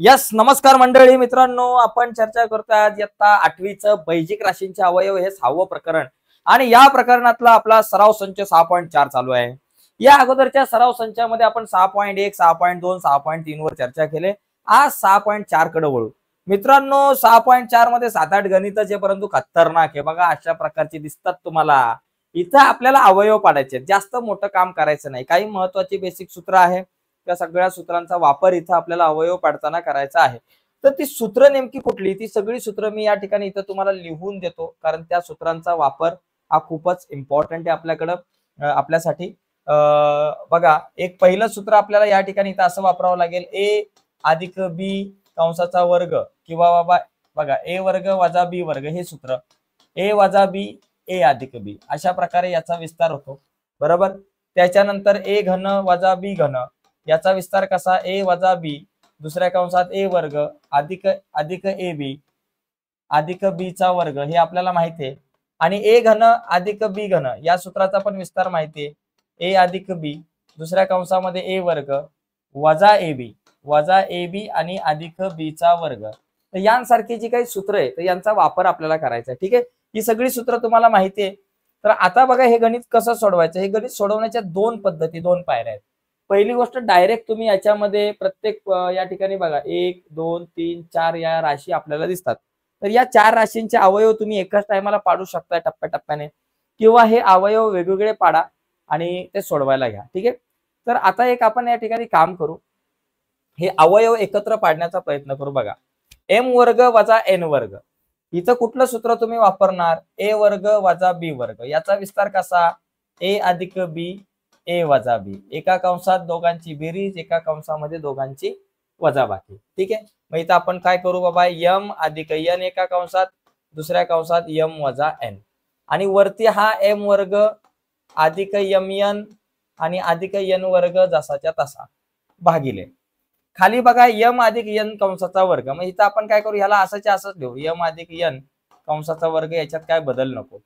Yes, नमस्कार मंडळी मित्रांनो, आपण चर्चा करतोय आज इयत्ता 8वीचं बैजिक राशींचे अवयव हे 6वं प्रकरण आणि या प्रकरणातला आपला सराव संच 6.4 चालू आहे। या अगोदरच्या सराव संचामध्ये आपण 6.1, 6.2, 6.3 वर चर्चा केली। आज 6.4 कडे वळू। मित्रांनो 6.4 मध्ये 7-8 गणित जे परंतु खतरनाक आहे बघा, अशा प्रकारची दिसतात तुम्हाला। इथं आपल्याला अवयव पाडायचे, जास्त मोठं काम करायचं नाही। काही महत्त्वाची बेसिक सूत्र आहे, त्या सगळ्या सूत्रांचा वापर इथं आपल्याला अवयव पाडताना करायचा आहे। तर ती सूत्र नेमकी कुठली, ती सगळी सूत्र मी या ठिकाणी इथं तुम्हाला लिहून देतो, कारण त्या सूत्रांचा वापर हा खूपच इम्पॉर्टंट आहे आपल्याकडं आपल्यासाठी। बघा, एक पहिलं सूत्र आपल्याला या ठिकाणी इथं असं वापरावं लागेल, a अधिक b कंसाचा वर्ग किंवा बाबा बघा a वर्ग वजा b वर्ग हे सूत्र, a वजा b a अधिक b अशा प्रकारे याचा विस्तार होतो, बरोबर। त्याच्यानंतर a घन वजा b घन याचा विस्तार कसा, a वजा b दुसऱ्या कंसात a वर्ग अधिक अधिक ab अधिक b चा वर्ग हे आपल्याला माहिती आहे। आणि a घन अधिक b घन या सूत्राचा पण विस्तार माहिती आहे, a अधिक b दुसऱ्या कंसामध्ये a वर्ग वजा ab आणि अधिक b चा वर्ग। तर यांसारखी जी काही सूत्र आहे तर यांचा वापर आपल्याला करायचा आहे, ठीक आहे। ही सगळी सूत्र तुम्हाला माहिती आहे। तर आता बघा, हे गणित कसं सोडवायचं, हे गणित सोडवण्याच्या दोन पद्धती, दोन पायऱ्या आहेत। पहिली गोष्ट, डायरेक्ट तुम्ही याच्यामध्ये प्रत्येक या ठिकाणी बघा 1 2 3 4 या राशी आपल्याला दिसतात। तर या 4 राशींचे अवयव तुम्ही एकाच टायमाला पाडू शकता टप्प्याटप्प्याने, किंवा हे अवयव वेगवेगळे पाडा आणि ते सोडवायला घ्या, ठीक आहे। तर आता एक आपण या ठिकाणी काम करू, हे अवयव एकत्र पाडण्याचा प्रयत्न करू। बघा, m वर्ग वजा n वर्ग, इथं कुठलं सूत्र तुम्ही वापरणार, a वर्ग वजा b वर्ग याचा विस्तार कसा, a अधिक b a वजा b, एका कंसात दोघांची बेरीज, एका कंसामध्ये दोघांची वजाबाकी, ठीक आहे। मग इथं आपण काय करू बाबा, m अधिक n एका कंसात, दुसऱ्या कंसात m वजा n, आणि वरती हा m वर्ग अधिक mn आणि अधिक n वर्ग जसाच्या तसा भागिले खाली बघा m अधिक n कंसाचा वर्ग। मग इथं आपण काय करू, ह्याला असंच असंच लिहू, m अधिक n कंसाचा वर्ग, याच्यात काय बदल नको।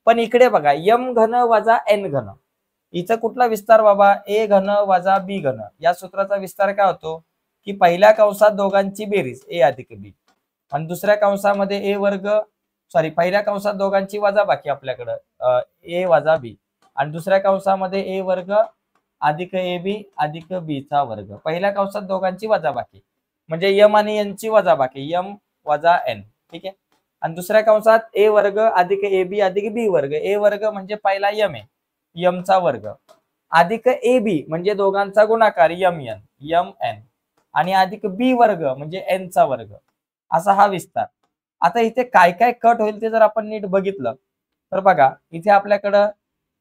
पण इकडे बघा m घन वजा n घन, इथं कुठला विस्तार बाबा, a घन वजा b घन या सूत्राचा विस्तार काय होतो की पहिल्या कंसात दोघांची बेरीज a अधिक b आणि दुसऱ्या कंसामध्ये a वर्ग पहिल्या कंसात दोघांची वजाबाकी आपल्याकडे a वजा b आणि दुसऱ्या कंसामध्ये a वर्ग अधिक ab अधिक b चा वर्ग, पहिल्या कंसात दोघांची वजाबाकी म्हणजे m आणि n ची वजाबाकी m वजा n, ठीक आहे। आणि दुसऱ्या कंसात a वर्ग अधिक ab अधिक b वर्ग, a वर्ग म्हणजे पहिला m आहे, m चा वर्ग अधिक ab म्हणजे दोघांचा गुणाकार mn आणि अधिक b वर्ग म्हणजे n चा वर्ग, असा हा विस्तार। आता इथे काय काय कट होईल ते जर आपण नीट बघितलं तर बघा, इथे आपल्याकडं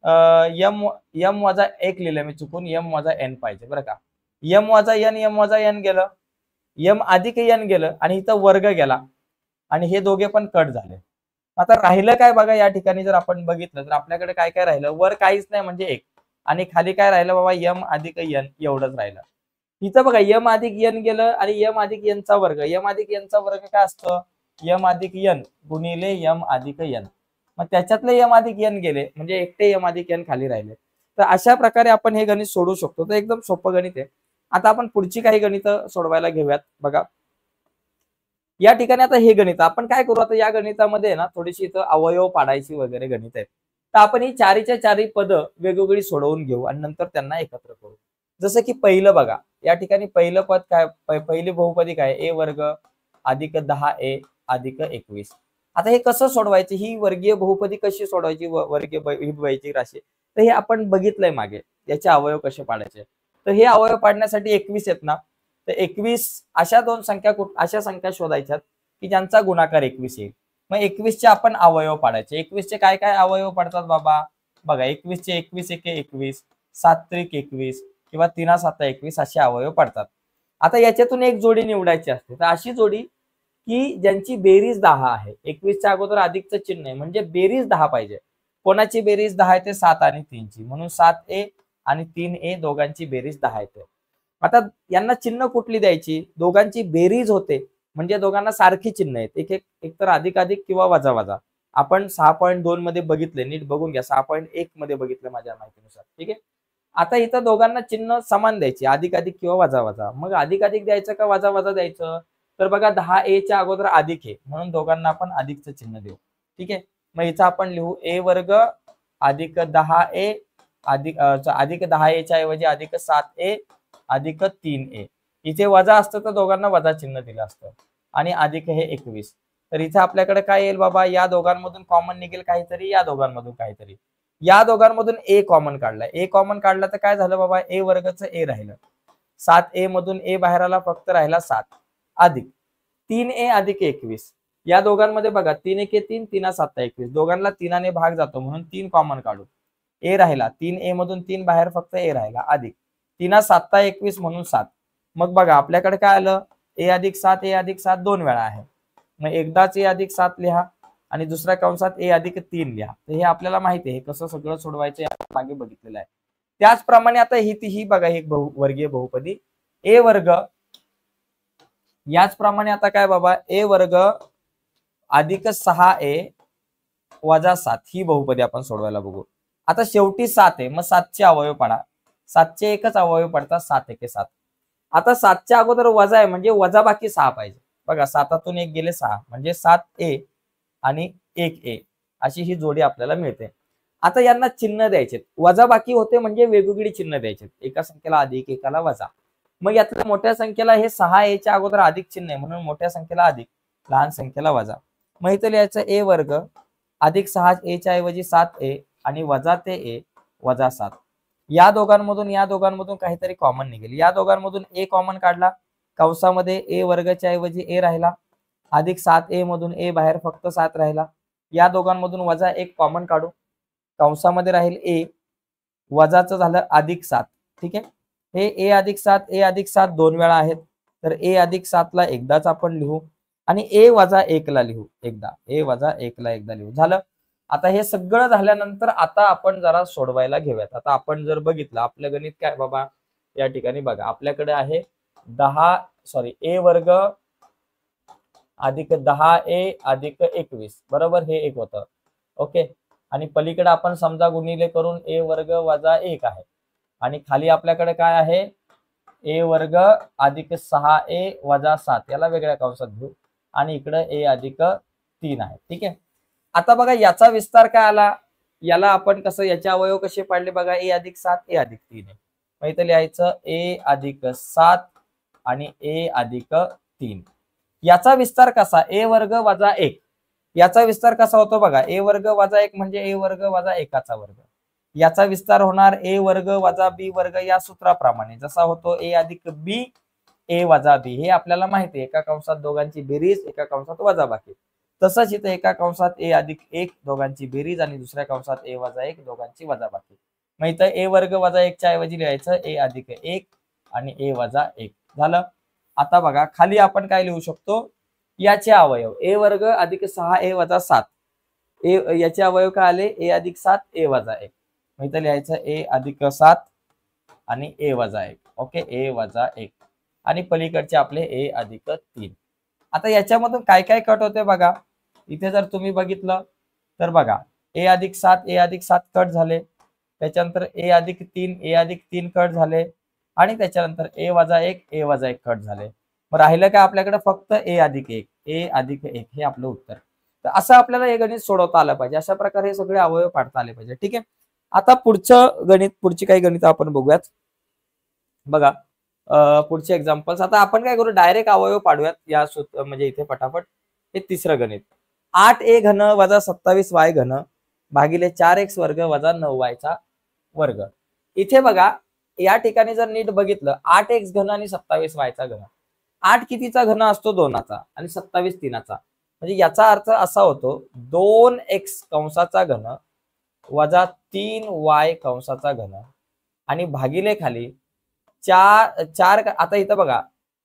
m वजा 1 लिहिलं मी चुकून, m वजा n पाहिजे बरं का, m वजा n गेलं, m अधिक n गेलं आणि इथं वर्ग गेला आणि हे दोघे पण कट झाले। आता राहिलं काय बघा, या ठिकाणी जर आपण बघितलं तर आपल्याकडे काय काय राहिलं, वर काहीच नाही म्हणजे 1 आणि खाली काय राहिलं बाबा, m अधिक n एवढंच राहिलं। इथं बघा m अधिक n गेलं आणि m अधिक n चा वर्ग, m अधिक n चा वर्ग काय असतं, m अधिक n गुणिले m अधिक n, मग त्याच्यातले m अधिक n गेले म्हणजे एकटे m अधिक n खाली राहिले। तर अशा प्रकारे आपण हे गणित सोडवू शकतो। तर एकदम सोपं गणित आहे। आता आपण पुढची काही गणित सोडवायला घेऊयात। बघा, या ठिकाणी आता हे गणित आपण काय करू, आता या गणितामध्ये ना थोडीशी इथं अवयव पाडायची वगैरे गणित आहेत। तर आपण ही चारीच्या चारी पद वेगवेगळी सोडवून घेऊ आणि नंतर त्यांना एकत्र करू। जसं की पहिलं बघा, या ठिकाणी पहिलं पद काय, पहिली बहुपदी काय, a वर्ग अधिक 10a अधिक 21। आता हे कसं सोडवायचं, ही वर्गीय बहुपदी कशी सोडवायची, वर्गीय बैजिक राशी, तर हे आपण बघितलंय मागे, याचे अवयव कसे पाडायचे। तर हे अवयव पाडण्यासाठी 21 आहेत ना, तर 21 अशा संख्या शोधायच्यात की ज्यांचा गुणाकार 21 येईल। मग 21 चे आपण अवयव पाडायचे। 21 चे काय काय अवयव पडतात बाबा, बघा 21 चे 21 एके 21, 7 त्रिक 21 किंवा 3 7 21 असे अवयव पडतात। आता याच्यातून एक जोडी निवडायची असते, तर अशी जोडी की ज्यांची बेरीज 10 आहे, 21 च्या अगोदर अधिकचं चिन्ह आहे म्हणजे बेरीज 10 पाहिजे। कोणाची बेरीज 10 येते, 7 आणि 3 ची, म्हणून 7a आणि 3a दोघांची बेरीज 10 येते। आता यांना चिन्ह कुठली द्यायची, दोघांची बेरीज होते म्हणजे दोघांना सारखी चिन्ह आहेत, एक तर अधिक अधिक किंवा वजा वजा। आपण 6.2 मध्ये बघितले, नीट बघून घ्या, 6.1 मध्ये बघितलं माझ्या माहितीनुसार, ठीक आहे। आता इथं दोघांना चिन्ह समान द्यायचे, अधिक अधिक किंवा वजा वजा. मग अधिक अधिक द्यायचं का वजा वजा द्यायचं? तर बघा 10a च्या अगोदर अधिक आहे म्हणून दोघांना आपण अधिकचं चिन्ह देऊ. ठीक आहे. मग इथं आपण लिहू a वर्ग अधिक 10a अधिक 10a च्या ऐवजी अधिक 7a अधिक 3a. इथे वजा असतं तर दोघांना वजा चिन्ह दिलं असतं आणि अधिक हे 21. तर इथे आपल्याकडे काय येईल बाबा, या दोघांमधून कॉमन निघेल काहीतरी, या दोघांमधून काहीतरी. या दोघांमधून ए कॉमन काढला, ए कॉमन काढला तर काय झालं बाबा, ए वर्गचं ए राहिलं, 7a मधून ए बाहेर आला, फक्त राहिला 7 अधिक 3a अधिक 21. या दोघांमध्ये बघा 3 1 3 3 7 21, दोघांना 3ने भाग जातो म्हणून 3 कॉमन काढू, ए राहिला, 3a मधून 3 बाहेर, फक्त ए राहिला, अधिक 3 7 21 म्हणून 7. मग बघा आपल्याकडे काय आलं, ए अधिक 7 ए अधिक 7 दोन वेळा आहे, मग एकदाच ए अधिक 7 लिहा आणि दुसऱ्या कंसात ए अधिक 3 लिहा. तर हे आपल्याला माहिती आहे कसं सगळं सोडवायचं, मागे बघितलेलं आहे. त्याचप्रमाणे आता ही बघा ही वर्गीय बहुपदी ए वर्ग, याचप्रमाणे आता काय बाबा, ए वर्ग अधिक 6a वजा 7 ही बहुपदी आपण सोडवायला बघू. आता शेवटी 7 आहे, मग 7चे अवयव पाडा, 7चे एकच अवयव पडतात, 7 1 7. आता 7च्या अगोदर वजा आहे म्हणजे वजा बाकी 6 पाहिजे. बघा 7तून 1 गेले 6 म्हणजे 7a आणि 1a अशी ही जोडी आपल्याला मिळते. आता यांना चिन्ह द्यायचे, वजा बाकी होते म्हणजे वेगवेगळी चिन्ह द्यायचे, एका संख्येला अधिक एकाला वजा. मग यातल्या मोठ्या संख्येला हे 6a च्या अगोदर अधिक चिन्ह आहे म्हणून मोठ्या संख्येला अधिक, लहान संख्येला वजा. मग इथं लिहायचं ए वर्ग अधिक 6a च्या ऐवजी 7a आणि वजा ते a वजा 7. या दोघांमधून काहीतरी कॉमन निघेल, या दोघांमधून ए कॉमन काढला, कंसामध्ये ए वर्गच्या ऐवजी ए राहिला, अधिक 7a मधून ए बाहेर, फक्त 7 राहिला. या दोघांमधून वजा 1 कॉमन काढू, कंसामध्ये राहील ए, वजाचं झालं अधिक 7. ठीक आहे. हे ए अधिक 7 दोन वेळा आहेत, तर ए अधिक 7 ला एकदाच आपण लिहू आणि ए वजा 1 ला लिहू एकदा, ए वजा 1 ला एकदा लिहू. झालं. आता हे सगळं झाल्यानंतर आता आपण जरा सोडवायला घेऊयात. आता आपण जर बघितलं आपलं गणित काय बाबा, या ठिकाणी बघा आपल्याकडे आहे ए वर्ग अधिक 10a अधिक 21 बरोबर, हे एक होतं. ओके. आणि पलीकडे आपण समजा गुणिले करून ए वर्ग वजा 1 आहे आणि खाली आपल्याकडे काय आहे, ए वर्ग अधिक 6a वजा 7, याला वेगळ्या कंसात घेऊ आणि इकडे ए अधिक 3 आहे. ठीक आहे. आता बघा याचा विस्तार काय आला, याला आपण कसं, याचे अवयव कसे पाडले बघा, ए अधिक 7 ए अधिक 3 आहे. मग इथं लिहायचं ए अधिक 7 आणि ए अधिक 3. याचा विस्तार कसा, ए वर्ग वजा 1, याचा विस्तार कसा होतो बघा, ए वर्ग वजा 1 म्हणजे ए वर्ग वजा 1चा वर्ग. याचा विस्तार होणार ए वर्ग वजा बी वर्ग या सूत्राप्रमाणे, जसा होतो ए अधिक बी ए वजा बी, हे आपल्याला माहिती आहे, एका कंसात दोघांची बेरीज, एका कंसात वजा बाकी. तसंच इथे एका कंसात ए अधिक 1 दोघांची बेरीज आणि दुसऱ्या कंसात ए वजा 1 दोघांची वजा बाकी. मग इथं ए वर्ग वजा 1 च्या ऐवजी लिहायचं ए अधिक 1 आणि ए वजा 1 झालं. आता बघा खाली आपण काय लिहू शकतो, याचे अवयव ए वर्ग अधिक 6a वजा 7, याचे अवयव काय आले, ए अधिक 7 ए वजा 1. मग इथं लिहायचं ए अधिक 7 आणि ए वजा 1. ओके, ए वजा 1 आणि पलीकडचे आपले ए अधिक 3. आता याच्यामधून काय काय कट होते बघा, इथे जर तुम्ही बघितलं तर बघा ए अधिक 7 कट झाले, त्याच्यानंतर ए अधिक 3 कट झाले आणि त्याच्यानंतर ए वजा 1 कट झाले. मग राहिलं काय आपल्याकडे फक्त ए अधिक 1 हे आपलं उत्तर. तर असं आपल्याला हे गणित सोडवता आलं पाहिजे, अशा प्रकारे हे सगळे अवयव पाडता आले पाहिजे. ठीक आहे. आता पुढची काही गणित आपण बघूयात. बघा पुढचे एक्झाम्पल्स. आता आपण काय करू, डायरेक्ट अवयव पाडूयात या म्हणजे इथे फटाफट. हे तिसरं गणित, 8a घन वजा 27y घन भागिले 4x वर्ग वजा 9y चा वर्ग. इथे बघा या ठिकाणी जर नीट बघितलं, 8x घन आणि 27y चा घन, 8 कितीचा घन असतो 2चा आणि 27 3चा, म्हणजे याचा अर्थ असा होतो 2x कंसाचा घन वजा 3y कंसाचा घन आणि भागिले खाली 4. आता इथं बघा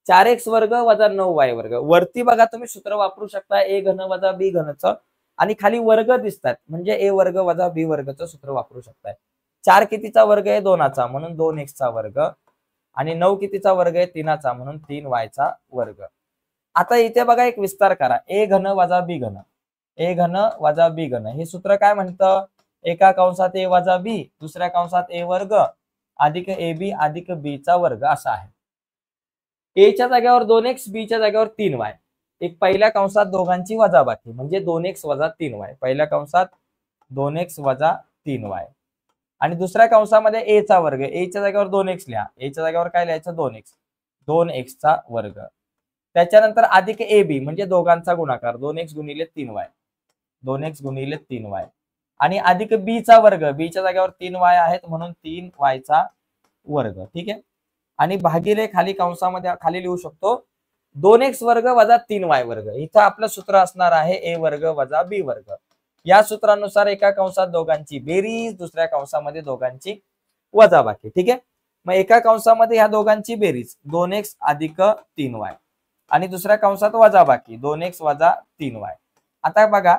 4x वर्ग वजा 9y वर्ग, वरती बघा तुम्ही सूत्र वापरू शकता ए घन वजा बी घनचं आणि खाली वर्ग दिसतात म्हणजे ए वर्ग वजा बी वर्गचं सूत्र वापरू शकताय. 4 कितीचा वर्ग आहे 2चा म्हणून 2x चा वर्ग आणि 9 कितीचा वर्ग आहे 3चा म्हणून 3y चा वर्ग. आता इथे बघा एक विस्तार करा, ए घन वजा बी घन, ए घन वजा बी घन, हे सूत्र काय म्हणतं, एका कंसात ए वजा बी दुसऱ्या कंसात ए वर्ग अधिक ए बी अधिक बी चा वर्ग असा आहे. ए च्या जागेवर 2x, बी च्या जागेवर 3y. एक पहिल्या कंसात दोघांची वजाबाकी म्हणजे 2x वजा 3y. पहिल्या कंसात 2x वजा 3y. आणि दुसऱ्या कंसामध्ये ए चा वर्ग. ए च्या जागेवर 2x लिहा. ए च्या जागेवर काय लिहायचं 2x. 2x चा वर्ग. त्याच्यानंतर अधिक ए बी म्हणजे दोघांचा गुणाकार 2x गुणिले 3y. 2x गुणिले 3y. आणि अधिक बी चा वर्ग. बी च्या जागेवर 3y आहेत म्हणून 3y चा वर्ग. ठीक आहे. आणि भागिले खाली कंसामध्ये खाली लिहू शकतो 2x वर्ग वजा 3y वर्ग. इथं आपलं सूत्र असणार आहे ए वर्ग वजा बी वर्ग. या सूत्रानुसार एका कंसात दोघांची बेरीज, दुसऱ्या कंसामध्ये दोघांची वजाबाकी. ठीक आहे. मग एका कंसामध्ये ह्या दोघांची बेरीज 2x अधिक 3y आणि दुसऱ्या कंसात वजाबाकी 2x वजा 3y. आता बघा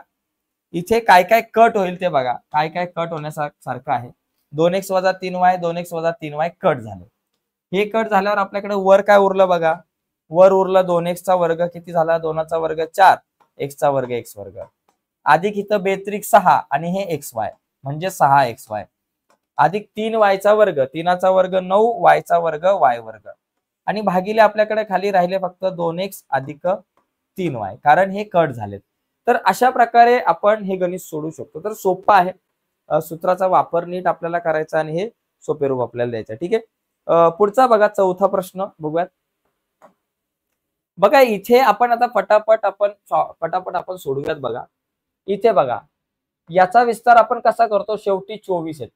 इथे काय काय कट होईल ते बघा. काय काय कट होण्यासारखं आहे. 2x वजा 3y 2x वजा 3y कट झाले. हे कट झाल्यावर आपल्याकडे वर काय उरलं बघा. वर उरलं 2x चा वर्ग किती झाला 2 चा वर्ग 4 x चा वर्ग x वर्ग अधिक इथं बेत्रिक 6 आणि हे xy म्हणजे 6xy अधिक 3y चा वर्ग 3 चा वर्ग 9y चा वर्ग y वर्ग आणि भागिले आपल्याकडे खाली राहिले फक्त 2x अधिक 3y कारण हे कट झालेत. तर अशा प्रकारे आपण हे गणित सोडू शकतो. तर सोपं आहे. सूत्राचा वापर नीट आपल्याला करायचा आणि हे सोपे रूप आपल्याला द्यायचं. ठीक आहे. पुढचा बघा चौथा प्रश्न बघूयात. बघा इथे आपण आता पटापट आपण सोडूयात. बघा इथे बघा याचा विस्तार आपण कसा करतो. शेवटी 24 आहेत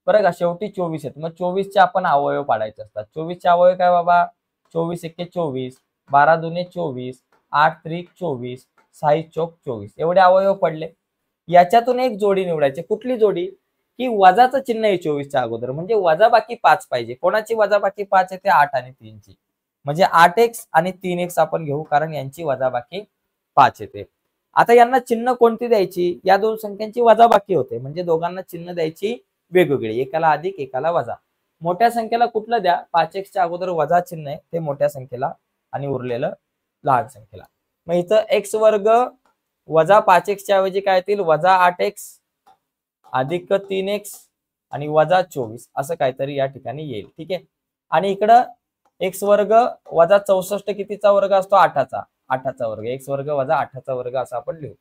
बरं का. शेवटी 24 आहेत. मग 24 चे आपण अवयव पाडायचे असतात. 24 चे अवयव काय बाबा 24 एके 24 12 दुने 24 8 त्रिक 24 6 चौक 24 एवढे अवयव पडले. याच्यातून एक जोडी निवडायची. कुठली जोडी की वजाचं चिन्ह आहे 24 च्या अगोदर म्हणजे वजाबाकी 5 पाहिजे. कोणाची वजाबाकी 5 आहे ते 8 आणि 3 ची म्हणजे 8x आणि 3x आपण घेऊ कारण यांची वजाबाकी 5 येते. आता यांना चिन्ह कोणती द्यायची. या दोन संख्यांची वजाबाकी होते म्हणजे दोघांना चिन्ह द्यायची वेगवेगळी. एकाला अधिक एकाला वजा. मोठ्या संख्येला कुठलं द्या 5x च्या अगोदर वजा चिन्ह आहे ते मोठ्या संख्येला आणि उरलेलं लहान संख्येला. मग इथं x वर्ग वजा 5x च्या ऐवजी काय येतील वजा 8x अधिक 3x आणि वजा 24 असं काहीतरी या ठिकाणी येईल. ठीक आहे. आणि इकडं x वर्ग वजा 64 कितीचा वर्ग असतो 8चा वर्ग. x वर्ग वजा 8चा वर्ग असं आपण लिहू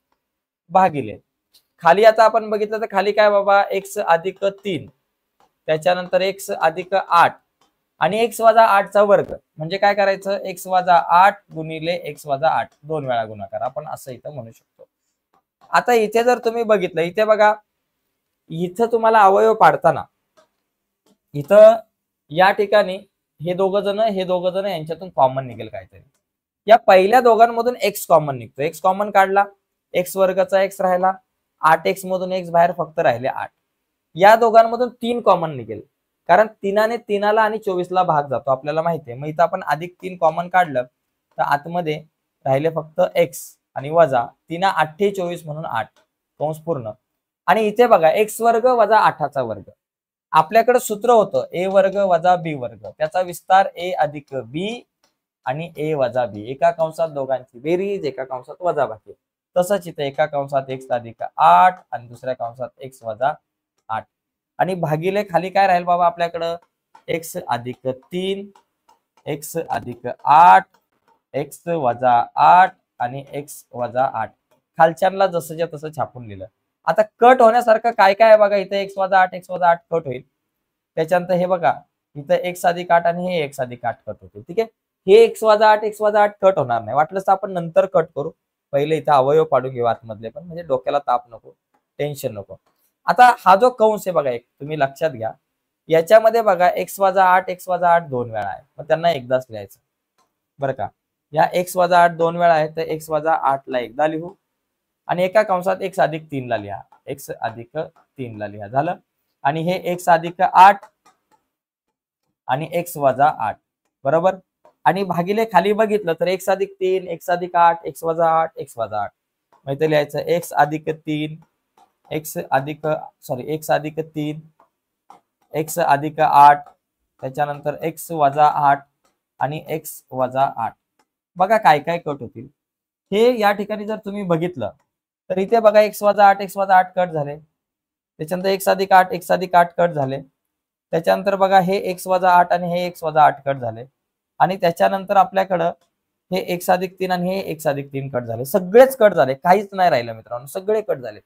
भागिले. खाली आता आपण बघितलं तर खाली काय बाबा x अधिक 3 त्याच्यानंतर x अधिक 8 आणि x वजा 8चा वर्ग म्हणजे काय करायचं x वजा 8 गुणिले x वजा 8 दोन वेळा गुणाकार आपण असं इथं म्हणू शकतो. आता इथे जर तुम्ही बघितलं इथे बघा इथं तुम्हाला अवयव पाडताना इथं या ठिकाणी हे दोघं जण यांच्यातून कॉमन निघेल काहीतरी. या पहिल्या दोघांमधून x कॉमन निघतो. x कॉमन काढला x वर्गाचा x राहिला 8x मधून x बाहेर फक्त राहिले 8. या दोघांमधून 3 कॉमन निघेल कारण 3ने 3ला आणि 24ला भाग जातो आपल्याला माहिती आहे. मग इथं आपण अधिक 3 कॉमन काढलं तर आतमध्ये राहिले फक्त x आणि वजा 3 8 24 म्हणून 8 कंस पूर्ण. आणि इथे बघा x वर्ग वजा 8चा वर्ग. आपल्याकडे सूत्र होतं a वर्ग वजा b वर्ग त्याचा विस्तार a अधिक b आणि a वजा b. एका कंसात दोघांची बेरीज एका कंसात वजाबाकी. तसंच इथे एका कंसात x अधिक 8 आणि दुसऱ्या कंसात x वजा 8 आणि भागिले खाली काय राहील बाबा आपल्याकडं x अधिक 3 x अधिक 8 x वजा 8 आणि x वजा 8 खालच्यांना जसंच्या तसं छापून लिहिलं. आता कट होण्यासारखं काय काय आहे बघा इथे x वजा 8 x वजा 8 कट होईल. त्याच्यानंतर हे बघा इथं x अधिक 8 आणि हे x अधिक 8 कट होतील. ठीक आहे. हे x वजा 8 कट होणार नाही. वाटलंच तर आपण नंतर कट करू. पहिले इथं अवयव पाडून घेऊ आतमधले पण म्हणजे डोक्याला ताप नको टेन्शन नको. आता हा जो कंस आहे बघा एक तुम्ही लक्षात घ्या याच्यामध्ये बघा x वजा 8 दोन वेळा आहे मग त्यांना एकदाच लिहायचं बरं का. या x वजा 8 दोन वेळा आहे तर x वजा 8 ला एकदा लिहू आणि एका कंसात x अधिक 3 ला लिहा x अधिक 3 ला लिहा झालं. आणि हे x अधिक 8 आणि x वजा 8 बरोबर. आणि भागिले खाली बघितलं तर x अधिक 3 x अधिक 8 x वजा 8 x वजा 8 मग इथे लिहायचं x अधिक 3 x अधिक 3 x अधिक 8 त्याच्यानंतर x वजा 8 आणि x वजा 8. बघा काय काय कट होतील. हे या ठिकाणी जर तुम्ही बघितलं तर इथे बघा x वजा 8 कट झाले. त्याच्यानंतर x अधिक 8 कट झाले. त्याच्यानंतर बघा हे x-8 आणि हे x-8 कट झाले आणि त्याच्यानंतर आपल्याकडं हे x+3 आणि हे x+3 कट झाले, सगळेच कट झाले, काहीच नाही राहिलं मित्रांनो, सगळे कट झाले,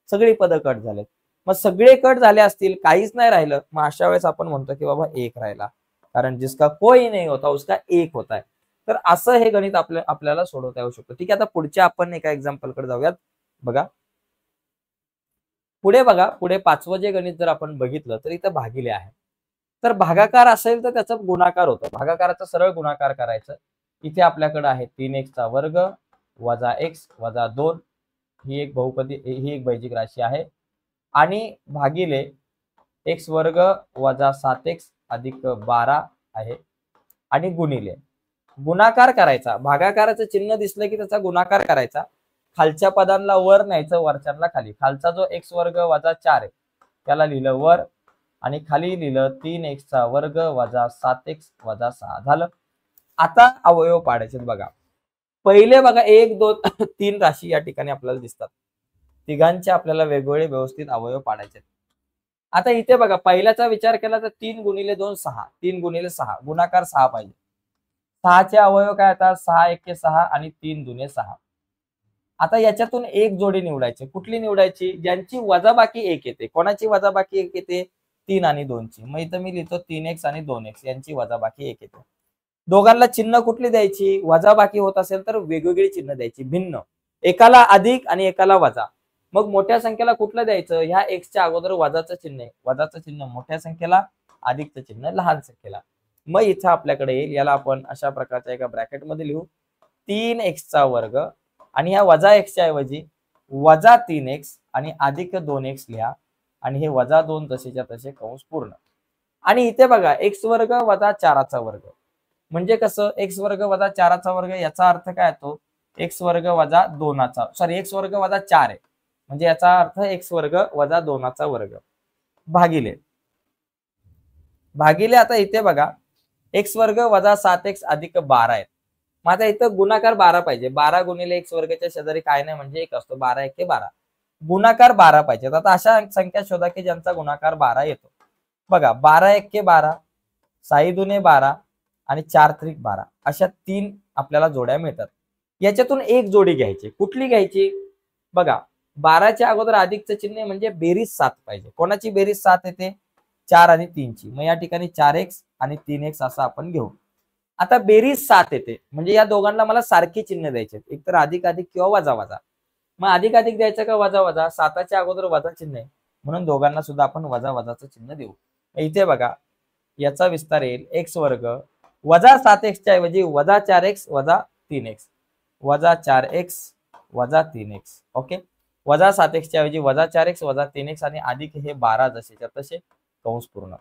सगळी पद कट झाले. मग सगळे कट झाले असतील, काहीच नाही राहिलं, मग अशा वेळेस आपण म्हणतो की बाबा एक राहिला, कारण जिसका कोई नहीं होता उसका एक होता है. तर असं हे गणित आपल्याला सोडवता येऊ शकतो. ठीक आहे, आता पुढच्या आपण एका एक्झाम्पल कडे जाऊयात. बघा पुढे, बघा पुढे 5वं जे गणित जर आपण बघितलं तर इथं भागिले आहे. तर भागाकार असेल तर त्याचा गुणाकार होतो, भागाकाराचा सरळ गुणाकार करायचं. इथे आपल्याकडे आहे 3x² वजा x वजा 2, ही एक बहुपदी, ही एक बैजिक राशी आहे, आणि भागिले x² वजा 7x अधिक 12 आहे, आणि गुणिले गुणाकार करायचा. भागाकाराचं चिन्ह दिसलं की त्याचा गुणाकार करायचा, खालच्या पदांना वर न्यायचं, वरच्यांना खाली. खालचा जो x² वजा 4 आहे त्याला लिहिलं वर, आणि खाली लिहिलं 3x² वजा 7x वजा 6 झालं. आता अवयव पाडायचे. बघा पहिले बघा 1 2 3 राशी या ठिकाणी आपल्याला दिसतात, तिघांचे आपल्याला वेगवेगळे व्यवस्थित अवयव पाडायचे. आता इथे बघा पहिल्याचा विचार केला तर 3 गुणिले 2 6, 3 गुणिले 6 गुणाकार 6 पाहिजे. 6चे अवयव काय आता 6 1 6 आणि 3 2 6. आता याच्यातून एक जोडी निवडायची. कुठली निवडायची? ज्यांची वजाबाकी 1 येते. कोणाची वजाबाकी 1 येते? 3 आणि 2 ची. मग इथं मी लिहितो 3x आणि 2x यांची वजाबाकी 1 येते. दोघांना चिन्ह कुठली द्यायची? वजाबाकी होत असेल तर वेगवेगळी चिन्ह द्यायची, भिन्न. एकाला अधिक आणि एकाला वजा. मग मोठ्या संख्येला कुठलं द्यायचं? ह्या x च्या अगोदर वजाचं चिन्ह आहे, वजाचं चिन्ह मोठ्या संख्येला, अधिकचं चिन्ह लहान संख्येला. मग इथं आपल्याकडे येईल, याला आपण अशा प्रकारच्या एका ब्रॅकेट मध्ये लिहू 3x² आणि ह्या वजा x च्या ऐवजी वजा 3x आणि अधिक 2x लिहा, आणि हे वजा 2 तसेच्या तसे कंस पूर्ण. आणि इथे बघा x² वजा 4 म्हणजे कसं? x² वजा 4 याचा अर्थ काय येतो? x² वजा 2 सॉरी x² वजा 4 आहे, म्हणजे याचा अर्थ x² वजा 2 भागिले भागिले. आता इथे बघा x² वजा 7x अधिक 12 आहे. मग आता इथं गुणाकार 12 पाहिजे. 12 गुणिले x² च्या शेजारी काय नाही म्हणजे 1 असतो. 12 1 12, गुणाकार 12 पाहिजे. आता अशा संख्या शोधा की ज्यांचा गुणाकार 12 येतो. बघा 12 1 12, 6 दुने 12 आणि 4 त्रिक 12, अशा 3 आपल्याला जोड्या मिळतात. याच्यातून एक जोडी घ्यायची. कुठली घ्यायची? बघा 12च्या अगोदर अधिकचं चिन्ह म्हणजे बेरीज 7 पाहिजे. कोणाची बेरीज 7 येते? 4 आणि 3 ची. मग या ठिकाणी 4x आणि 3x असं आपण घेऊ. आता बेरीज 7 येते म्हणजे या दोघांना मला सारखी चिन्ह द्यायचे, एक तर अधिक अधिक किंवा वजा वजा. मग अधिक अधिक द्यायचं का वजा वजा? 7च्या अगोदर वजा चिन्ह आहे म्हणून दोघांना सुद्धा आपण वजा वजाचं चिन्ह देऊ. इथे बघा याचा विस्तार येईल x² वजा 7x च्या ऐवजी वजा 4x वजा 3x, वजा 4x वजा 3x. ओके, वजा 7x च्या ऐवजी वजा 4x वजा 3x आणि अधिक हे 12 जसेच्या तसे कंस पूर्ण.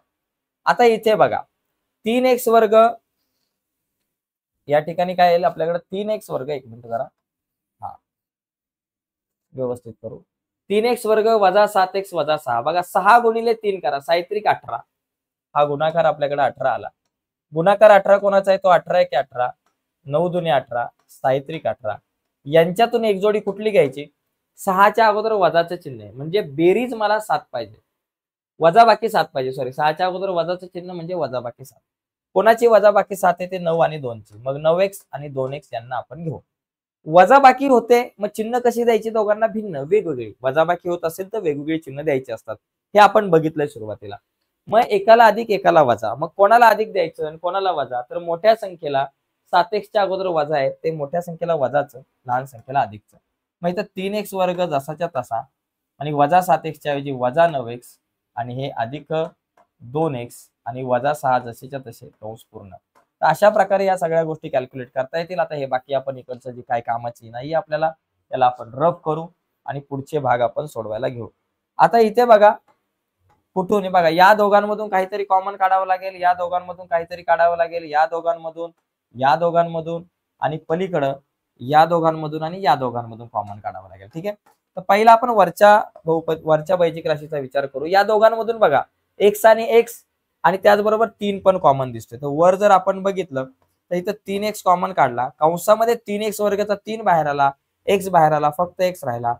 आता इथे बघा 3x² या ठिकाणी काय येईल आपल्याकडे? 3x², एक मिनिट जरा हा व्यवस्थित करू. 3x² वजा 7x वजा 6. बघा 6 गुणिले 3 करा, 6 त्रिक 18, हा गुणाकार आपल्याकडे 18 आला. गुणाकार 18 कोणाचा आहे? तो 18 1 18, 9 दुने 18, 6 त्रिक 18. यांच्यातून एक जोडी कुठली घ्यायची? 6च्या अगोदर वजाचं चिन्ह आहे म्हणजे बेरीज मला 7 पाहिजे, वजाबाकी 7 पाहिजे. सॉरी, 6च्या अगोदर वजाचं चिन्ह म्हणजे वजाबाकी 7. कोणाची वजाबाकी 7 येते? 9 आणि 2 ची. मग 9x आणि 2x यांना आपण घेऊ. वजाबाकी होते मग चिन्ह कशी द्यायची? दोघांना भिन्न, वेगवेगळी. वजाबाकी होत असेल तर वेगवेगळी चिन्ह द्यायची असतात, हे आपण बघितलंय सुरुवातीला. मग एकाला अधिक एकाला वजा. मग कोणाला अधिक द्यायचं आणि कोणाला वजा? तर मोठ्या संख्येला 7x च्या अगोदर वजा आहे, ते मोठ्या संख्येला वजाचं, लहान संख्येला अधिकचं. मग इथं 3x² जसाच्या तसा आणि वजा 7x च्या ऐवजी वजा 9x आणि हे अधिक 2x आणि वजा 6 जसेच्या तसे कंस पूर्ण. तर अशा प्रकारे या सगळ्या गोष्टी कॅल्क्युलेट करता येतील. आता हे बाकी आपण इकडचं जे काय कामाची नाही आपल्याला, त्याला आपण रफ करू आणि पुढचे भाग आपण सोडवायला घेऊ. आता इथे बघा कुठून बघा या दोघांमधून काहीतरी कॉमन काढावं लागेल, या दोघांमधून काहीतरी काढावं लागेल, या दोघांमधून, या दोघांमधून आणि पलीकडं या दोघांमधून आणि या दोघांमधून कॉमन काढावं लागेल. ठीक आहे, तर पहिला आपण वरच्या बैजिक राशीचा विचार करू. या दोघांमधून बघा x आणि x आणि त्याचबरोबर 3 पण कॉमन दिसतोय. तर वर जर आपण बघितलं तर इथं 3x कॉमन काढला, कंसामध्ये 3x² 3 बाहेर आला, x बाहेर आला, फक्त x राहिला.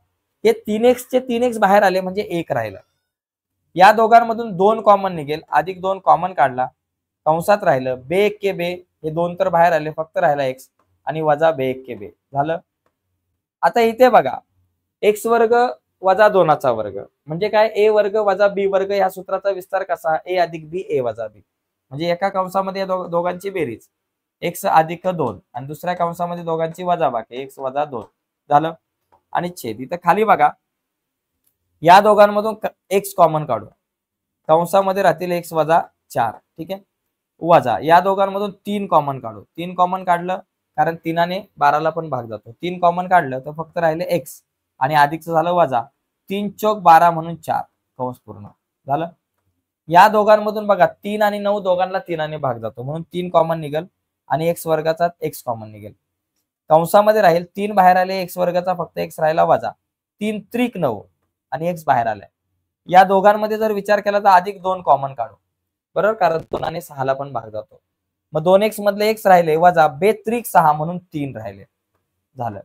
हे 3x चे 3x बाहेर आले म्हणजे 1 राहिलं. या दोघांमधून 2 कॉमन निघेल, अधिक 2 कॉमन काढला, कंसात राहिलं बे एक्के बे, हे 2 तर बाहेर आले, फक्त राहिला एक्स आणि वजा बे एक्के बे झालं. आता इथे बघा एक्स वर्ग वजा 2चा वर्ग म्हणजे काय, ए वर्ग वजा बी वर्ग, या सूत्राचा विस्तार कसा, ए अधिक बी ए वजा बी, म्हणजे एका कंसामध्ये दोघांची बेरीज एक्स अधिक 2 आणि दुसऱ्या कंसामध्ये दोघांची वजाबाकी एक्स वजा 2 झालं. आणि छेद इथं खाली बघा, या दोघांमधून एक्स कॉमन काढू, कंसामध्ये राहतील एक्स वजा 4, ठीक आहे, वजा या दोघांमधून 3 कॉमन काढू, 3 कॉमन काढलं कारण 3ने 12ला पण भाग जातो, 3 कॉमन काढलं तर फक्त राहिले एक्स आणि अधिकचं झालं वजा, 3 चौक 12 म्हणून 4 कंस पूर्ण झालं. या दोघांमधून बघा 3 आणि 9 दोघांना 3ने भाग जातो म्हणून 3 कॉमन निघेल आणि एक्स वर्गाचा एक्स कॉमन निघेल, कंसामध्ये राहील 3 बाहेर आले, एक्स वर्गाचा फक्त एक्स राहिला वजा 3 त्रिक 9 आणि एक्स बाहेर आलाय. या दोघांमध्ये जर विचार केला तर अधिक 2 कॉमन काढू, बरोबर, कारण 2 आणि 6ला पण भाग जातो, मग 2x मधले एक्स राहिले वजा बे त्रिक 6 म्हणून 3 राहिले झालं.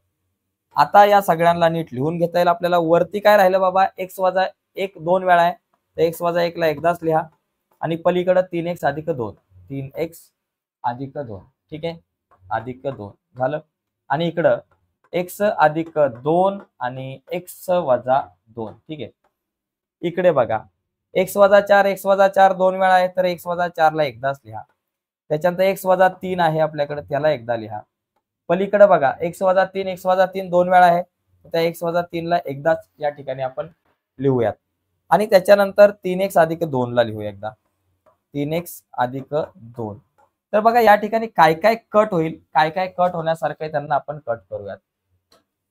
आता या सगळ्यांना नीट लिहून घेता येईल आपल्याला. वरती काय राहिलं बाबा, एक्स वजा 1 2 वेळा आहे तर एक्स वजा 1 ला एकदाच लिहा आणि पलीकडे 3x अधिक 2, 3x अधिक 2, ठीक आहे, अधिक 2 झालं. आणि इकडं एक्स अधिक 2 आणि एक्स वजा 2, ठीक आहे. इकडे बघा एक्स वजा 4 एक्स वजा 4 2 वेळा आहे तर एक्स वजा 4 ला एकदाच लिहा, त्याच्यानंतर एक्स वजा 3 आहे आपल्याकडे, त्याला एकदा लिहा. पलीकडे बघा एक्स वजा 3 2 वेळा आहे, त्या एक्स वजा 3 ला एकदाच या ठिकाणी आपण लिहूयात. आणि त्याच्यानंतर 3x अधिक 2 ला लिहूया एकदा, 3x अधिक 2. तर बघा या ठिकाणी काय काय कट होईल, काय काय कट होण्यासारखं त्यांना आपण कट करूयात.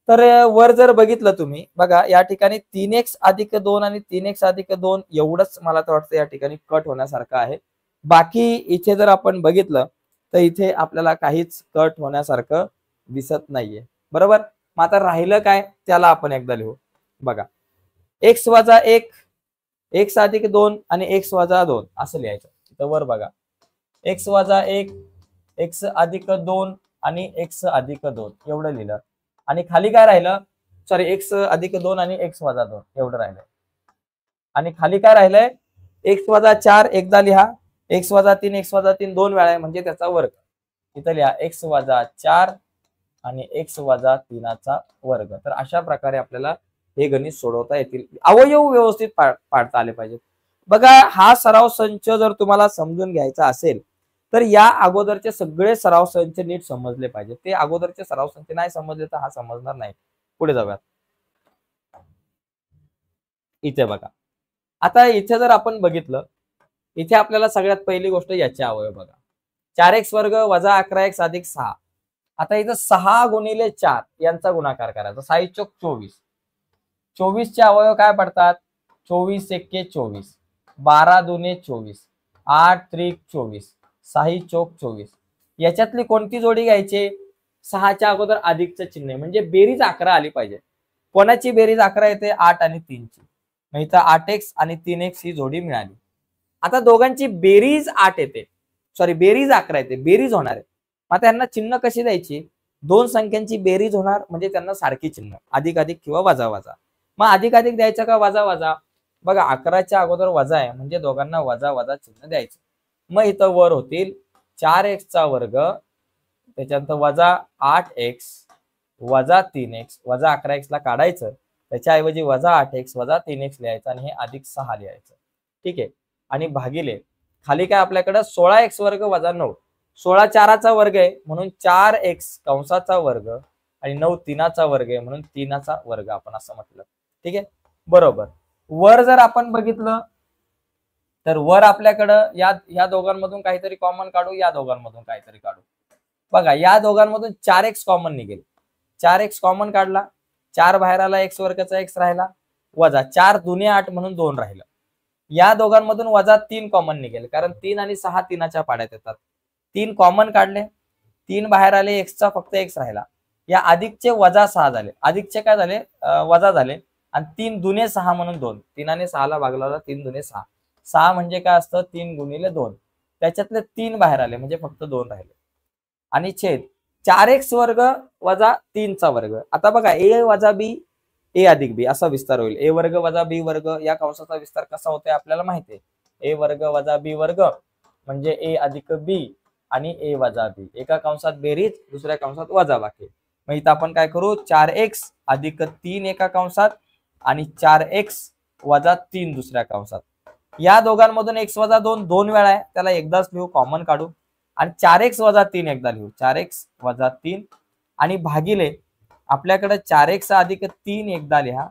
तर वर जर बघितलं तुम्ही बघा या ठिकाणी 3x अधिक 2 आणि 3x अधिक 2 एवढंच मला तर वाटतं या ठिकाणी कट होण्यासारखं आहे. बाकी इथे जर आपण बघितलं तर इथे आपल्याला काहीच कट होण्यासारखं दिसत नाहीये, बरोबर. मग आता राहिलं काय त्याला आपण एकदा लिहू बघा, एक्स वजा 1 एक्स अधिक 2 आणि एक्स वजा 2 असं लिहायचं. इथं वर बघा एक्स वजा 1 एक्स अधिक 2 आणि एक्स अधिक 2 एवढं लिहिलं आणि खाली काय राहिलं, सॉरी एक्स अधिक 2 आणि एक्स वजा 2 एवढं राहिलंय आणि खाली काय राहिलंय, एक्स वजा 4 एकदा लिहा, एक्स वजा 3 एक्स वजा 3 2 वेळा आहे म्हणजे त्याचा वर्ग, इथं लिहा एक्स वजा 4 आणि एक्स वजा 3चा वर्ग. तर अशा प्रकारे आपल्याला हे गणित सोडवता येतील, अवयव व्यवस्थित पाडता आले पाहिजेत. बघा हा सराव संच जर तुम्हाला समजून घ्यायचा असेल तर या अगोदरचे सगळे सराव संच नीट समजले पाहिजे, ते अगोदरचे सराव संच नाही समजले तर हा समजणार नाही. पुढे जाऊयात. इथे बघा आता इथे जर आपण बघितलं, इथे आपल्याला सगळ्यात पहिली गोष्ट याचे अवयव बघा, 4x वर्ग वजा 11x अधिक 6. आता इथं 6 गुणिले 4 यांचा गुणाकार करायचा, 6 चौक 24, 24 चे अवयव काय पडतात, 24 एक्के 24, 12 दुने 24, 8 त्रिक 24, 6 चौक 24. याच्यातली कोणती जोडी घ्यायची, 6च्या अगोदर अधिकचं चिन्ह म्हणजे बेरीज 11 आली पाहिजे. कोणाची बेरीज 11 येते, 8 आणि 3 ची, मग इथं 8x आणि 3x ही जोडी मिळाली. आता दोघांची बेरीज 8 येते, सॉरी बेरीज 11 येते, बेरीज होणार आहे. आता त्यांना चिन्ह कशी द्यायची, दोन संख्यांची बेरीज होणार म्हणजे त्यांना सारखी चिन्ह, अधिक अधिक किंवा वजा वजा. मग अधिक अधिक द्यायचं का वजा वजा, बघा 11च्या अगोदर वजा आहे म्हणजे दोघांना वजा वजा चिन्ह द्यायचं. मग इथं वर होतील 4x चा वर्ग, त्याच्यानंतर वजा 8x वजा 3x, वजा 11x ला काढायचं, त्याच्याऐवजी वजा 8x वजा 3x लिहायचं आणि हे अधिक 6 लिहायचं, ठीक आहे. आणि भागिले खाली काय आपल्याकडे 16x वर्ग वजा 9, 16 4चा वर्ग आहे म्हणून 4x कंसाचा वर्ग आणि 9 3चा वर्ग आहे म्हणून 3चा वर्ग आपण असं म्हटलं, ठीक आहे, बरोबर. वर जर आपण बघितलं तर वर आपल्याकडं या दोघांमधून काहीतरी कॉमन काढू, या दोघांमधून काहीतरी काढू. बघा या दोघांमधून 4x कॉमन निघेल, 4x कॉमन काढला, 4 बाहेर आला, एक्स वर्गाचा एक्स राहिला, वजा 4 दुने 8 म्हणून 2 राहिलं. या दोघांमधून वजा 3 कॉमन निघेल कारण 3 आणि 6 3च्या पाड्यात येतात, 3 कॉमन काढले, 3 बाहेर आले, एक्सचा फक्त एक्स राहिला. या अधिकचे वजा 6 झाले, अधिकचे काय झाले, वजा झाले आणि 3 दुने 6 म्हणून 2, 3ने 6ला भागला, 3 दुने 6, 6 म्हणजे काय असतं 3 गुणिले 2, त्याच्यातले 3 बाहेर आले म्हणजे फक्त 2 राहिले. आणि छेद 4x वर्ग वजा 3चा वर्ग. आता बघा ए वजा बी ए अधिक बी असा विस्तार होईल. ए वर्ग वजा बी वर्ग या कंसाचा विस्तार कसा होतोय आपल्याला माहिती आहे. ए वर्ग वजा बी वर्ग म्हणजे ए अधिक बी आणि ए वजा बी. एका कंसात बेरीज, दुसऱ्या कंसात वजाबाकी. मग इथं आपण काय करू, 4x अधिक 3 एका कंसात आणि 4x वजा 3 दुसऱ्या कंसात. या दोघांमधून x वजा 2 दोन वेळा आहे, त्याला एकदाच लिहू, कॉमन काढू. आणि 4x वजा 3 एकदा लिहू, 4x वजा 3 आणि भागिले आपल्याकडे 4x अधिक 3 एकदा लिहा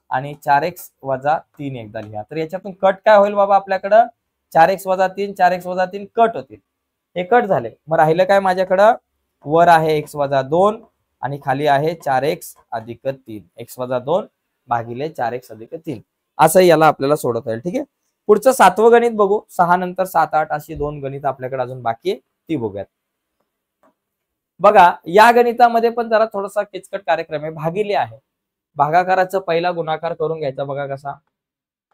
आणि 4x वजा 3 एकदा लिहा. तर याच्यातून कट काय होईल बाबा, आपल्याकडं 4x वजा 3 4x वजा 3 कट होतील. हे कट झाले. मग राहिलं काय माझ्याकडं, वर आहे x वजा 2 आणि खाली आहे 4x अधिक 3. x वजा 2 भागिले 4x अधिक 3 असं याला आपल्याला सोडवता येईल. ठीक आहे. पुढचं 7वं गणित बघू. 6 नंतर 7 8 अशी 2 गणित आपल्याकडे अजून बाकी आहे, ती बघूयात. बघा या गणितामध्ये पण जरा थोडासा किचकट कार्यक्रम आहे. भागिले आहे. भागाकाराचा पहिला गुणाकार करून घ्यायचा. बघा कसा,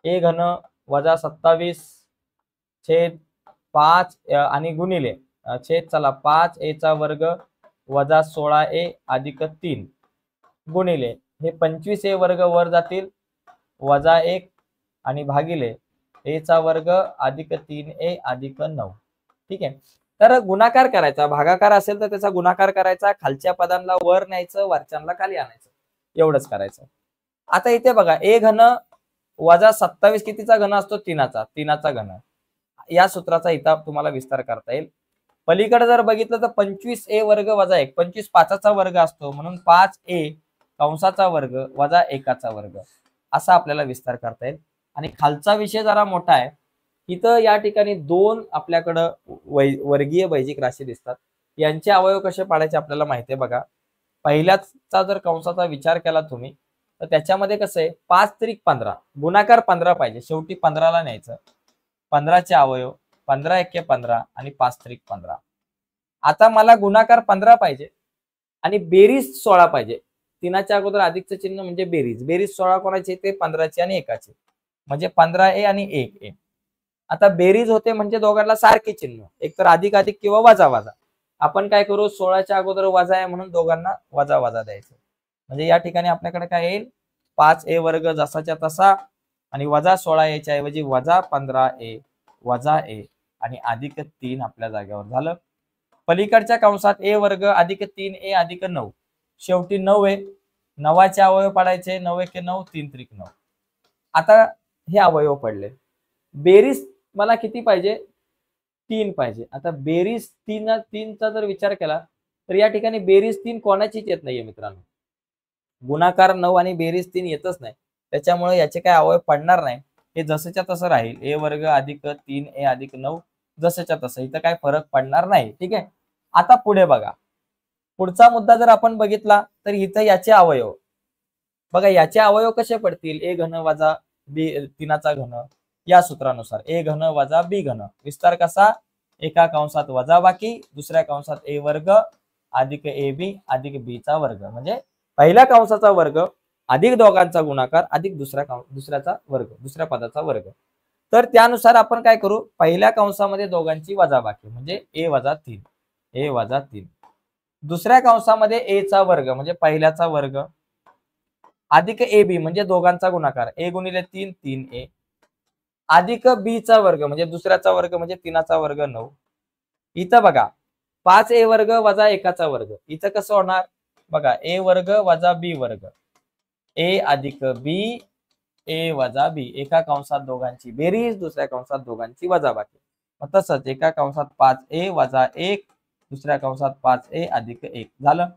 ए घन वजा 27 छेद 5 आणि गुणिले छेद चला 5 ए चा वर्ग वजा 16a अधिक 3 गुणिले हे 25a वर्ग वर जातील वजा 1 आणि भागिले ए चा वर्ग अधिक 3a अधिक 9. ठीक आहे. तर गुणाकार करायचा. भागाकार असेल तर त्याचा गुणाकार करायचा, खालच्या पदांना वर न्यायचं, वरच्यांना खाली आणायचं, एवढंच करायचं. आता इथे बघा, ए घन वजा 27 कितीचा घन असतो, 3चा घन. या सूत्राचा इथं तुम्हाला विस्तार करता येईल. पलीकडे जर बघितलं तर 25a वर्ग वजा 1, 25 5चा वर्ग असतो म्हणून 5a कंसाचा वर्ग वजा 1चा वर्ग असा आपल्याला विस्तार करता येईल. आणि खालचा विषय जरा मोठा आहे. इथं या ठिकाणी 2 आपल्याकडं वर्गीय बैजिक राशी दिसतात. यांचे अवयव कसे पाडायचे आपल्याला माहिती आहे. बघा, पहिल्याचा जर कंसाचा विचार केला तुम्ही तर त्याच्यामध्ये कसं आहे, 5 त्रिक 15 गुणाकार 15 पाहिजे, शेवटी 15ला न्यायचं. 15चे अवयव 15 एके 15 आणि 5 त्रिक 15. आता मला गुणाकार 15 पाहिजे आणि बेरीज 16 पाहिजे. 3च्या अगोदर अधिकचं चिन्ह म्हणजे बेरीज. बेरीज 16 कोणाची, ते 15ची आणि 1ची, म्हणजे 15a आणि 1a. आता बेरीज होते म्हणजे दोघांना सारखे चिन्ह, एक तर अधिक अधिक किंवा वजा वजा. आपण काय करू, 16च्या अगोदर वजा आहे म्हणून दोघांना वजा वजा द्यायचं. म्हणजे या ठिकाणी आपल्याकडे काय येईल, 5a वर्ग जसाच्या तसा आणि वजा 16a च्या ऐवजी वजा 15a वजा a आणि अधिक 3 आपल्या जागेवर झालं. पलीकडच्या कंसात a वर्ग अधिक 3a अधिक 9, शेवटी 9 आहे. 9चे अवयव पाडायचे, 9 एके 9 3 त्रिक 9. आता हे अवयव पडले. बेरीज मला किती पाहिजे, 3 पाहिजे. आता बेरीज 3चा जर विचार केला तर या ठिकाणी बेरीज 3 कोणाचीच येत नाहीये मित्रांनो. गुणाकार 9 आणि बेरीज 3 येतच नाही, त्याच्यामुळे याचे काय अवयव पडणार नाही. हे जसंच्या तसं राहील. ए वर्ग अधिक 3a अधिक 9 जसंच्या तसं, इथं काय फरक पडणार नाही. ठीक आहे. आता पुढे बघा, पुढचा मुद्दा जर आपण बघितला तर इथं याचे अवयव बघा, याचे अवयव कसे पडतील, ए घन वजा बी 3चा घन या सूत्रानुसार ए घन वजा बी घन. विस्तार कसा, एका कंसात वजा बाकी, दुसऱ्या कंसात ए वर्ग अधिक ए बी अधिक बी चा वर्ग, म्हणजे पहिल्या कंसाचा वर्ग अधिक दोघांचा गुणाकार अधिक दुसऱ्याचा वर्ग, दुसऱ्या पदाचा वर्ग. तर त्यानुसार आपण काय करू, पहिल्या कंसामध्ये दोघांची वजाबाकी म्हणजे ए वजा 3 दुसऱ्या कंसामध्ये ए चा वर्ग म्हणजे पहिल्याचा वर्ग अधिक ए बी म्हणजे दोघांचा गुणाकार, ए गुणिले 3 3a अधिक बी चा वर्ग म्हणजे दुसऱ्याचा वर्ग म्हणजे 3चा वर्ग 9. इथं बघा 5a वर्ग वजा 1चा वर्ग, इथं कसं होणार बघा, ए वर्ग वजा बी वर्ग, ए अधिक बी ए वजा बी, एका कंसात दोघांची बेरीज, दुसऱ्या कंसात दोघांची वजाबाकी. मग तसंच एका कंसात 5a वजा 1, दुसऱ्या कंसात 5a अधिक 1 झालं.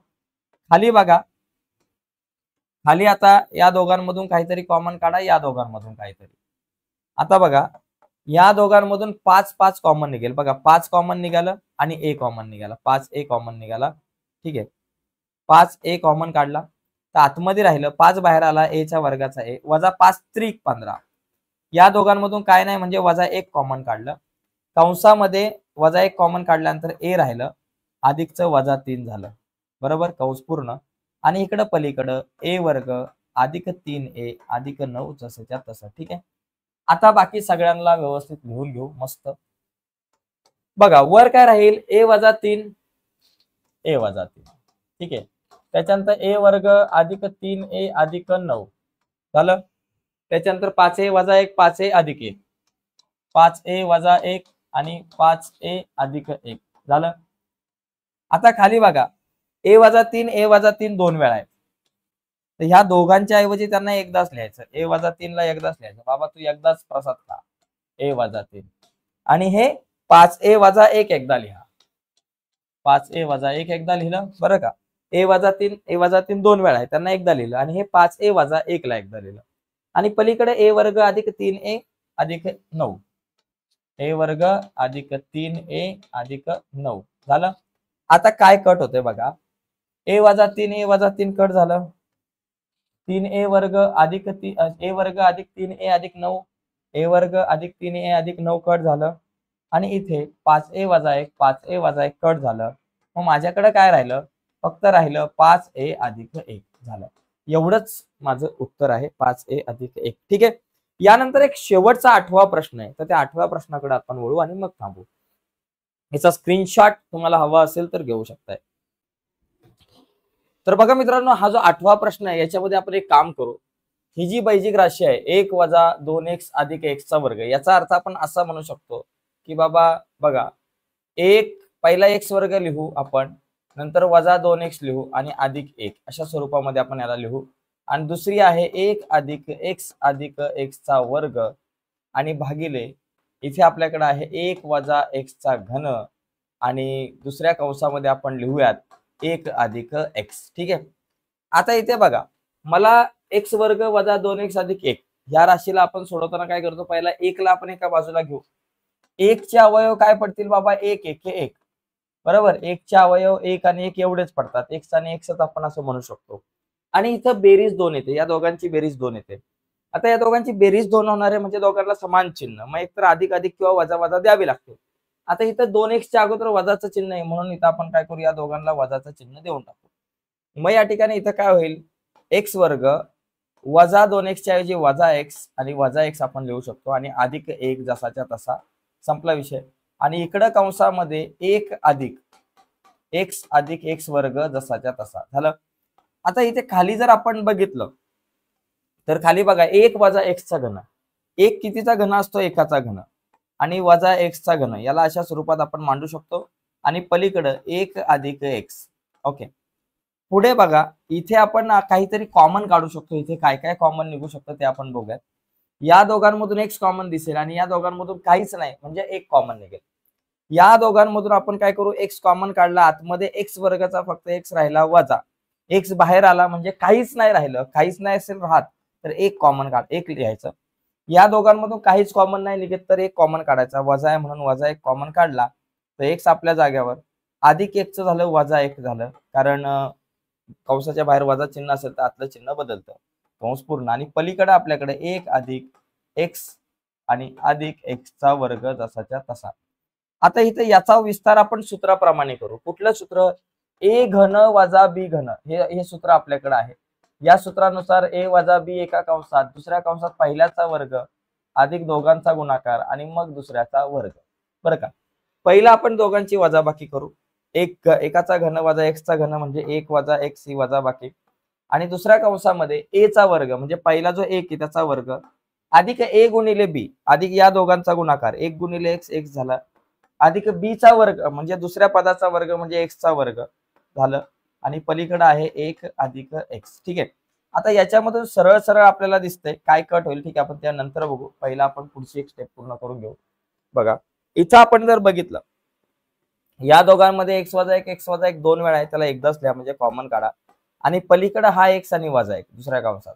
खाली बघा, खाली आता या दोघांमधून काहीतरी कॉमन काढा, या दोघांमधून काहीतरी. आता बघा, या दोघांमधून 5 5 कॉमन निघेल. बघा 5 कॉमन निघालं आणि a कॉमन निघाला, 5a कॉमन निघाला. ठीक आहे, 5a कॉमन काढला तर आतमध्ये राहिलं 5 बाहेर आला, a च्या वर्गाचा a वजा 5 त्रिक 15. या दोघांमधून काय नाही म्हणजे वजा 1 कॉमन काढलं, कंसामध्ये वजा 1 कॉमन काढल्यानंतर a राहिलं, अधिकचं वजा 3 झालं, बरोबर, कंस पूर्ण. आणि इकडं पलीकडं a वर्ग अधिक 3a अधिक 9 जसंच्या तसं. ठीक आहे. आता बाकी सगळ्यांना व्यवस्थित लिहून घेऊ मस्त. बघा वर काय राहील, a वजा 3 a वजा 3. ठीक आहे. त्याच्यानंतर a वर्ग अधिक 3a अधिक 9 झालं. त्याच्यानंतर 5a वजा 1 5a अधिक 1 5a वजा 1 आणि 5a अधिक 1 झालं. आता खाली बघा a वजा 3 a वजा 3 दोन वेळा आहे. तर ह्या दोघांच्या ऐवजी त्यांना एकदाच लिहायचं. a वजा 3 ला एकदाच लिहायचं. बाबा तू एकदाच प्रसाद खा a वजा 3 आणि हे 5a वजा 1 एकदा लिहा. 5a वजा 1 एकदा लिहिलं बरं का. a वजा 3 दोन वेळा आहे त्यांना एकदा लिहिलं आणि हे 5a वजा 1 ला एकदा लिहिलं आणि पलीकडे a वर्ग अधिक 3a अधिक 9 a वर्ग अधिक 3a अधिक 9 झालं. आता काय कट होते बघा. a वजा 3 कट झालं. 3a वर्ग अधिक a वर्ग अधिक 3a अधिक 9 a वर्ग अधिक 3a अधिक 9 कट झालं आणि इथे 5a वजा 1 5a वजा 1 कट झालं. मग माझ्याकडे काय राहिलं. फक्त राहिलं 5a अधिक 1 झालं. एवढंच माझं उत्तर आहे 5a अधिक 1. ठीक आहे. यानंतर एक शेवटचा 8वा प्रश्न आहे. तर त्या 8व्या प्रश्नाकडे आपण वळू आणि मग थांबू. याचा स्क्रीनशॉट तुम्हाला हवा असेल तर घेऊ शकताय. तर बघा मित्रांनो हा जो 8वा प्रश्न आहे याच्यामध्ये आपण एक काम करू. ही जी बैजिक राशी आहे 1 वजा 2x अधिक x चा वर्ग याचा अर्थ आपण असा म्हणू शकतो की बाबा बघा एक पहिला x वर्ग लिहू आपण नंतर वजा 2x लिहू आणि अधिक 1 अशा स्वरूपामध्ये आपण याला लिहू आणि दुसरी आहे 1 अधिक x चा वर्ग आणि भागिले इथे आपल्याकडे आहे 1 वजा x चा घन आणि दुसऱ्या कंसामध्ये आपण लिहूयात 1 अधिक x. ठीक आहे. आता इथे बघा मला x वर्ग वजा 2x अधिक 1 या राशीला आपण सोडवताना काय करतो पहिला 1 ला आपण एका बाजूला घेऊ. 1 चे अवयव काय पडतील बाबा 1 1 हे 1 बरोबर. 1 चे अवयव 1 आणि 1 एवढेच पडतात. x आणि x आपण असं म्हणू शकतो आणि इथं बेरीज 2 येते. या दोघांची बेरीज 2 येते. आता या दोघांची बेरीज 2 होणार आहे म्हणजे दोघांना समान चिन्ह मग एकतर अधिक अधिक किंवा वजा वजा द्यावे लागते. आता इथं 2x च्या अगोदर वजाचं चिन्ह आहे म्हणून इथं आपण काय करू या दोघांना वजाचं चिन्ह देऊन टाकू. मग या ठिकाणी इथं काय होईल x वर्ग वजा 2x च्या ऐवजी वजा x आणि वजा x आपण लिहू शकतो आणि अधिक 1 जसाच्या तसा संपला विषय आणि इकडं कंसामध्ये 1 अधिक x वर्ग जसाच्या तसा झालं. आता इथे खाली जर आपण बघितलं तर खाली बघा 1 वजा x चा घन 1 कितीचा घन असतो एकाचा घन आणि वजा x चा घन याला अशा स्वरूपात आपण मांडू शकतो आणि पलीकडे 1 अधिक x. ओके. पुढे बघा इथे आपण काहीतरी कॉमन काढू शकतो. इथे काय काय कॉमन निघू शकतं ते आपण बघूयात. या दोघांमधून x कॉमन दिसेल आणि या दोघांमधून काहीच नाही म्हणजे 1 कॉमन निघेल. या दोघांमधून आपण काय करू x कॉमन काढला आतमध्ये x वर्गाचा फक्त x राहिला वजा x बाहेर आला म्हणजे काहीच नाही राहिलं. काहीच नाही असेल राहत तर 1 कॉमन काढ 1 लिहायचं. या दोघांमधून काहीच कॉमन नाही निघत तर 1 कॉमन काढायचा. वजा आहे म्हणून वजा 1 कॉमन काढला तर x आपल्या जागेवर अधिक 1 चं झालं वजा 1 झालं कारण कंसाच्या बाहेर वजा चिन्ह असेल तर आतलं चिन्ह बदलतं कंस पूर्ण आणि पलीकडे आपल्याकडे 1 अधिक x आणि अधिक x चा वर्ग जसाच्या तसा. आता इथे याचा विस्तार आपण सूत्राप्रमाणे करू. कुठलं सूत्र a घन वजा b घन हे सूत्र आपल्याकडे आहे. या सूत्रानुसार a वजा b एका कंसात दुसऱ्या कंसात पहिल्याचा वर्ग अधिक दोघांचा गुणाकार आणि मग दुसऱ्याचा वर्ग बरं का. पहिला आपण दोघांची वजाबाकी करू. एकाचा घन वजा x चा घन म्हणजे 1 वजा x ही वजाबाकी आणि दुसऱ्या कंसामध्ये a चा वर्ग म्हणजे पहिला जो 1 आहे त्याचा वर्ग अधिक a गुणिले b अधिक या दोघांचा गुणाकार 1 गुणिले x x झाला अधिक b चा वर्ग म्हणजे दुसऱ्या पदाचा वर्ग म्हणजे x चा वर्ग झालं आणि पलीकडे आहे 1 अधिक x. ठीक आहे. आता याच्यामधून सरळ सरळ आपल्याला दिसतंय काय कट होईल. ठीक आहे आपण त्यानंतर बघू. पहिला आपण पुढची एक स्टेप पूर्ण करून घेऊ. बघा इथं आपण जर बघितलं या दोघांमध्ये x वजा 1 दोन वेळा आहे त्याला एकदाच लिहा म्हणजे कॉमन काढा आणि पलीकडे हा x आणि वजा 1 दुसऱ्या कंसात.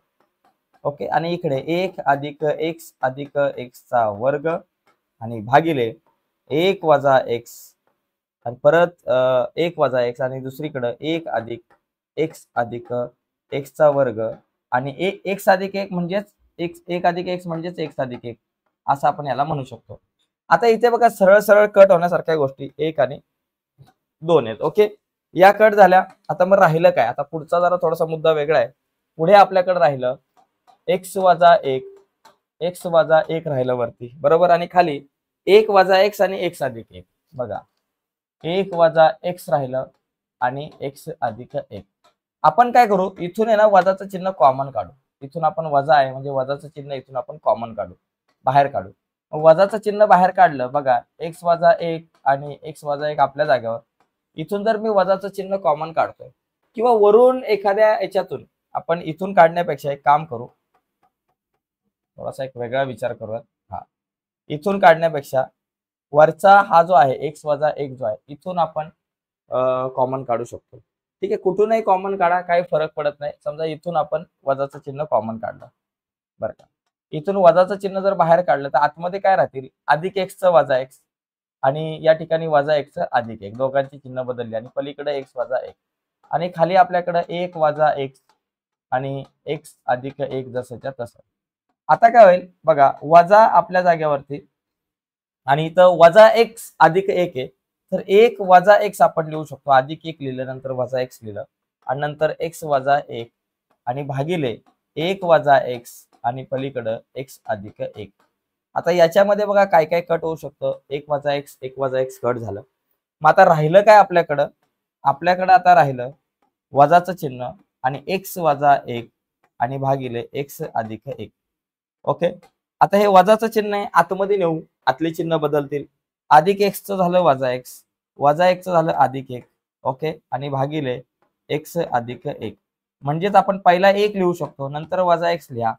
ओके. आणि इकडे 1 अधिक x चा वर्ग आणि भागिले 1 वजा x आणि परत 1 वजा x आणि दुसरीकडे 1 अधिक x चा वर्ग आणि x अधिक 1 म्हणजेच 1 अधिक x म्हणजेच x अधिक 1 असं आपण याला म्हणू शकतो. आता इथे बघा सरळ सरळ कट होण्यासारख्या गोष्टी 1 आणि 2 आहेत. ओके. या कट झाल्या. आता मग राहिलं काय. आता पुढचा जरा थोडासा मुद्दा वेगळा आहे. पुढे आपल्याकडे राहिलं x वजा 1 राहिलं वरती बरोबर आणि खाली 1 वजा x आणि x अधिक 1 बघा 1 वजा x राहिलं आणि x अधिक 1. आपण काय करू इथून आहे ना वजाचं चिन्ह कॉमन काढू. इथून आपण वजा आहे म्हणजे वजाचं चिन्ह इथून आपण कॉमन काढू, बाहेर काढू. मग वजाचं चिन्ह बाहेर काढलं बघा, x वजा 1 आणि x वजा 1 आपल्या जागेवर. इथून जर मी वजाचं चिन्ह कॉमन काढतोय किंवा वरून एखाद्या याच्यातून आपण इथून काढण्यापेक्षा एक काम करू, थोडासा एक वेगळा विचार करूयात. हा, इथून काढण्यापेक्षा वरचा हा जो आहे x वजा 1 जो आहे इथून आपण कॉमन काढू शकतो. ठीक आहे, कुठूनही कॉमन काढा, काही फरक पडत नाही. समजा इथून आपण वजाचं चिन्ह कॉमन काढलं बरं का, इथून वजाचं चिन्ह जर बाहेर काढलं तर आतमध्ये काय राहतील, अधिक x वजा x आणि या ठिकाणी वजा x अधिक 1, दोघांची चिन्ह बदलली आणि पलीकडे x वजा 1 आणि खाली आपल्याकडे 1 वजा x आणि x अधिक 1 जसंच्या तसं. आता काय होईल बघा, वजा आपल्या जागेवरती आणि इथं वजा x अधिक 1 आहे, तर 1 वजा x आपण लिहू शकतो, अधिक 1 लिहिलं नंतर वजा x लिहिलं आणि नंतर x वजा 1 आणि भागिले 1 वजा x आणि पलीकडं x अधिक 1. आता याच्यामध्ये बघा काय काय कट होऊ शकतं, 1 वजा x कट झालं. मग आता राहिलं काय आपल्याकडं, आता राहिलं वजाचं चिन्ह आणि x वजा 1 आणि भागिले x अधिक 1. ओके, आता हे वजाचं चिन्ह आहे आतमध्ये नेऊ, आतले चिन्ह बदलतील. अधिक x चं झालं वजा x, वजा 1 चं झालं अधिक 1. ओके, आणि भागिले x अधिक 1. म्हणजेच आपण पहिला 1 लिहू शकतो, नंतर वजा x लिहा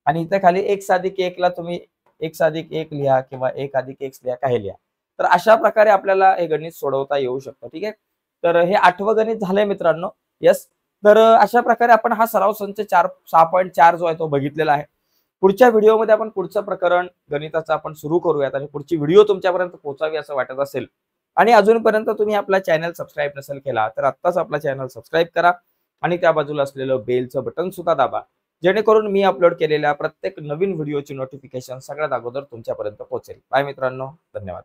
आणि इथे खाली x अधिक 1 ला तुम्ही x अधिक 1 लिहा किंवा 1 अधिक x लिहा, काही लिहा. तर अशा प्रकारे आपल्याला हे गणित सोडवता येऊ शकतं. ठीक आहे, तर हे 8वं गणित झालंय मित्रांनो. यस, तर अशा प्रकारे आपण हा सराव संच 6.4 जो आहे तो बघितलेला आहे. पुढच्या व्हिडिओमध्ये आपण पुढचं प्रकरण गणिताचं आपण सुरू करूयात आणि पुढची व्हिडिओ तुमच्यापर्यंत पोहोचावी असं वाटत असेल आणि अजूनपर्यंत तुम्ही आपला चॅनल सबस्क्राईब नसेल केला तर आत्ताच आपला चॅनल सबस्क्राईब करा आणि त्या बाजूला असलेलं बेलचं बटन सुद्धा दाबा, जेणेकरून मी अपलोड केलेल्या प्रत्येक नवीन व्हिडिओची नोटिफिकेशन सगळ्यात अगोदर तुमच्यापर्यंत पोहोचेल. बाय मित्रांनो, धन्यवाद.